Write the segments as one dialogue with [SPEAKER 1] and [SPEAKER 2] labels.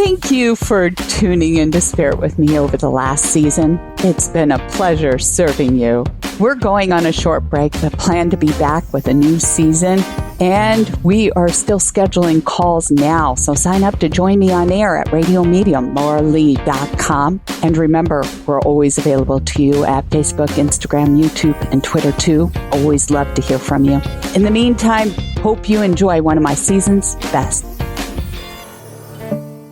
[SPEAKER 1] Thank you for tuning into Spirit with me over the last season. It's been a pleasure serving you. We're going on a short break, but plan to be back with a new season. And we are still scheduling calls now. So sign up to join me on air at radiomediumlauralee.com. And remember, we're always available to you at Facebook, Instagram, YouTube, and Twitter too. Always love to hear from you. In the meantime, hope you enjoy one of my season's best.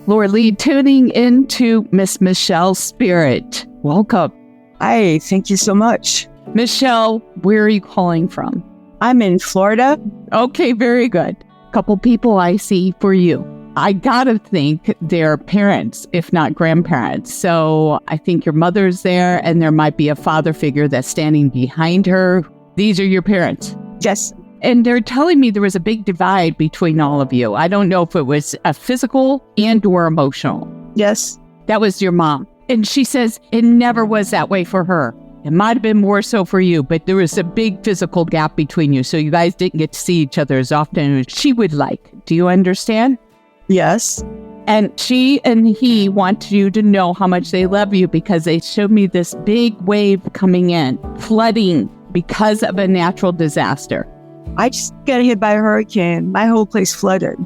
[SPEAKER 1] Laura Lee tuning into Miss Michelle Spirit. Welcome.
[SPEAKER 2] Hi, thank you so much.
[SPEAKER 1] Michelle, where are you calling from?
[SPEAKER 2] I'm in Florida.
[SPEAKER 1] Okay, very good. Couple people I see for you. I gotta think they're parents, if not grandparents. So I think your mother's there and there might be a father figure that's standing behind her. These are your parents.
[SPEAKER 2] Yes.
[SPEAKER 1] And they're telling me there was a big divide between all of you. I don't know if it was a physical and or emotional.
[SPEAKER 2] Yes.
[SPEAKER 1] That was your mom. And she says it never was that way for her. It might have been more so for you, but there was a big physical gap between you. So you guys didn't get to see each other as often as she would like. Do you understand?
[SPEAKER 2] Yes.
[SPEAKER 1] And she and he want you to know how much they love you because they showed me this big wave coming in, flooding because of a natural disaster.
[SPEAKER 2] I just got hit by a hurricane. My whole place flooded.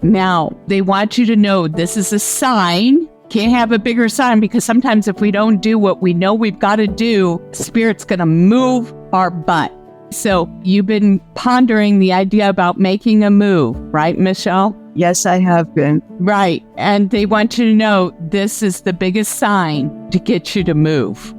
[SPEAKER 1] Now, they want you to know this is a sign. Can't have a bigger sign because sometimes if we don't do what we know we've got to do, Spirit's going to move our butt. So you've been pondering the idea about making a move, right, Michelle?
[SPEAKER 2] Yes, I have been.
[SPEAKER 1] Right. And they want you to know this is the biggest sign to get you to move.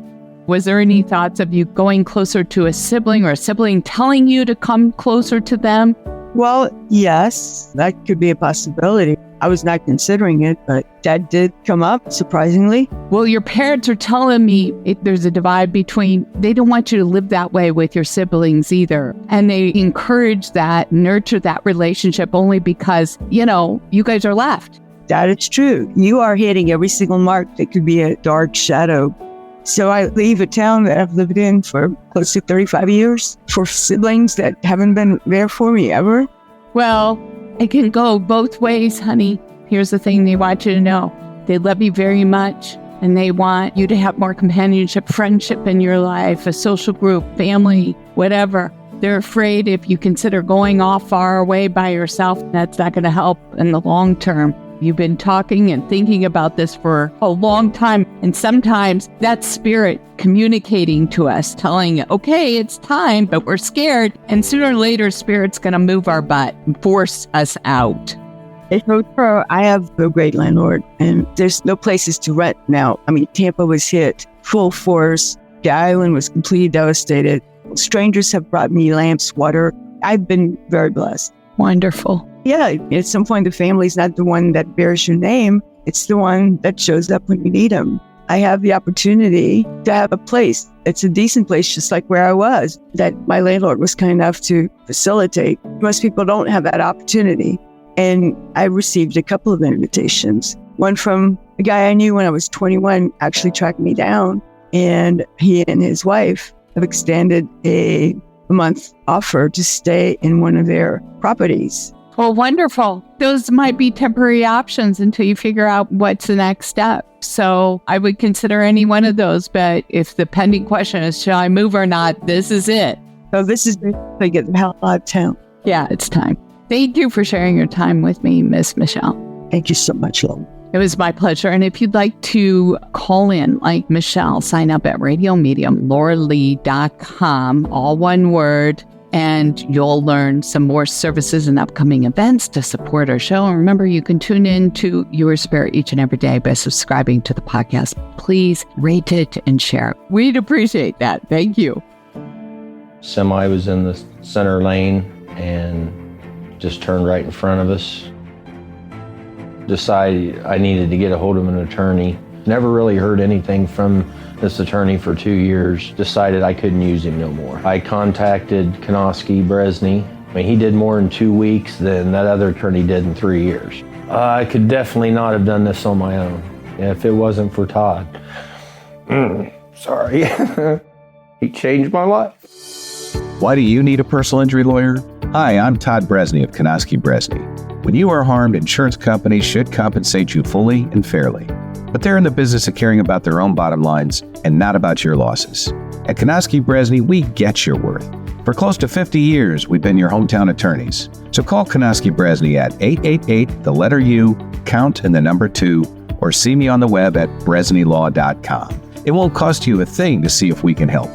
[SPEAKER 1] Was there any thoughts of you going closer to a sibling or a sibling telling you to come closer to them?
[SPEAKER 2] Well, yes, that could be a possibility. I was not considering it, but that did come up, surprisingly.
[SPEAKER 1] Well, your parents are telling me there's a divide between, they don't want you to live that way with your siblings either. And they encourage that, nurture that relationship only because, you guys are left.
[SPEAKER 2] That is true. You are hitting every single mark that could be a dark shadow. So I leave a town that I've lived in for close to 35 years for siblings that haven't been there for me ever.
[SPEAKER 1] Well, it can go both ways, honey. Here's the thing they want you to know. They love you very much, and they want you to have more companionship, friendship in your life, a social group, family, whatever. They're afraid if you consider going off far away by yourself, that's not going to help in the long term. You've been talking and thinking about this for a long time. And sometimes that's Spirit communicating to us, telling, okay, it's time, but we're scared. And sooner or later, Spirit's going to move our butt and force us out.
[SPEAKER 2] It's so true. I have a great landlord, and there's no places to rent now. I mean, Tampa was hit full force. The island was completely devastated. Strangers have brought me lamps, water. I've been very blessed.
[SPEAKER 1] Wonderful.
[SPEAKER 2] Yeah, at some point, the family's not the one that bears your name. It's the one that shows up when you need them. I have the opportunity to have a place. It's a decent place, just like where I was, that my landlord was kind enough to facilitate. Most people don't have that opportunity. And I received a couple of invitations. One from a guy I knew when I was 21, actually tracked me down. And he and his wife have extended a month offer to stay in one of their properties.
[SPEAKER 1] Well, wonderful. Those might be temporary options until you figure out what's the next step. So I would consider any one of those. But if the pending question is, shall I move or not, this is it.
[SPEAKER 2] So this is to get the hell out of town.
[SPEAKER 1] Yeah, it's time. Thank you for sharing your time with me, Miss Michelle.
[SPEAKER 2] Thank you so much, Laura.
[SPEAKER 1] It was my pleasure. And if you'd like to call in like Michelle, sign up at radiomediumlauralee.com, all one word. And you'll learn some more services and upcoming events to support our show. And remember, you can tune in to Your Spirit each and every day by subscribing to the podcast. Please rate it and share it. We'd appreciate that. Thank you.
[SPEAKER 3] Semi was in the center lane and just turned right in front of us. Decided I needed to get a hold of an attorney. Never really heard anything from this attorney for 2 years. Decided I couldn't use him no more. I contacted Konoski Bresney. I mean, he did more in 2 weeks than that other attorney did in 3 years. I could definitely not have done this on my own if it wasn't for Todd. Sorry. He changed my life.
[SPEAKER 4] Why do you need a personal injury lawyer? Hi, I'm Todd Bresney of Konoski Bresney. When you are harmed, insurance companies should compensate you fully and fairly. But they're in the business of caring about their own bottom lines and not about your losses. At Konoski Bresney, we get your worth. For close to 50 years, we've been your hometown attorneys. So call Konoski Bresney at 888-U, count and the number 2, or see me on the web at bresneylaw.com. It won't cost you a thing to see if we can help.